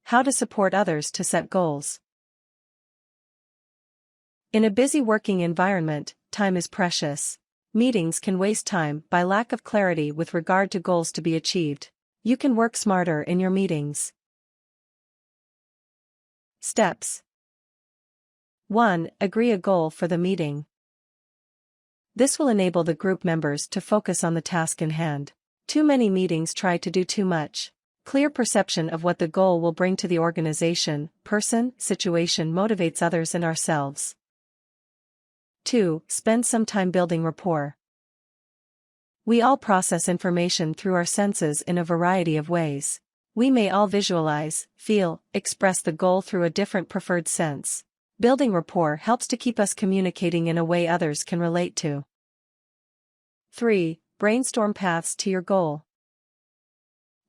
How to support others to set goals. In a busy working environment, time is precious. Meetings can waste time by lack of clarity with regard to goals to be achieved. You can work smarter in your meetings. Steps. 1. Agree a goal for the meeting. This will enable the group members to focus on the task in hand. Too many meetings try to do too much. Clear perception of what the goal will bring to the organization, person, situation motivates others and ourselves. 2. Spend some time building rapport. We all process information through our senses in a variety of ways. We may all visualize, feel, express the goal through a different preferred sense. Building rapport helps to keep us communicating in a way others can relate to. 3. Brainstorm paths to your goal.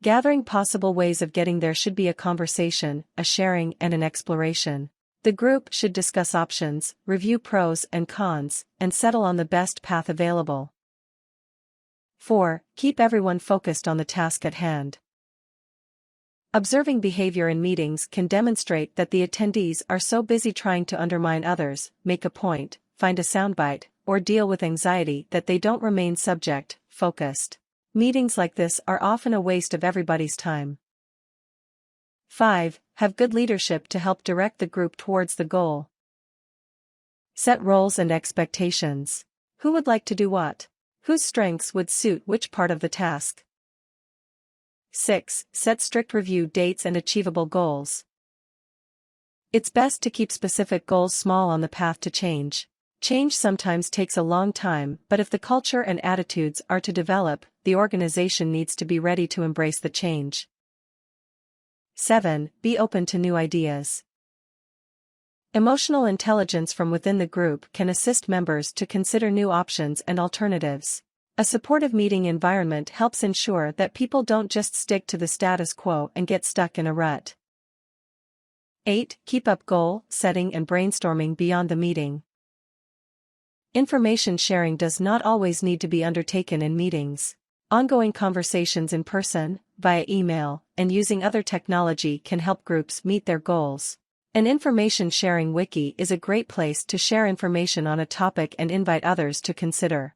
Gathering possible ways of getting there should be a conversation, a sharing, and an exploration. The group should discuss options, review pros and cons, and settle on the best path available. 4. Keep everyone focused on the task at hand. Observing behavior in meetings can demonstrate that the attendees are so busy trying to undermine others, make a point, find a soundbite, or deal with anxiety that they don't remain focused. Meetings like this are often a waste of everybody's time. 5. Have good leadership to help direct the group towards the goal. Set roles and expectations. Who would like to do what? Whose strengths would suit which part of the task? 6. Set strict review dates and achievable goals. It's best to keep specific goals small on the path to change. Change sometimes takes a long time, but if the culture and attitudes are to develop, the organization needs to be ready to embrace the change. 7. Be open to new ideas. Emotional intelligence from within the group can assist members to consider new options and alternatives. A supportive meeting environment helps ensure that people don't just stick to the status quo and get stuck in a rut. 8. Keep up goal setting and brainstorming beyond the meeting. Information sharing does not always need to be undertaken in meetings. Ongoing conversations in person, via email, and using other technology can help groups meet their goals. An information sharing wiki is a great place to share information on a topic and invite others to consider.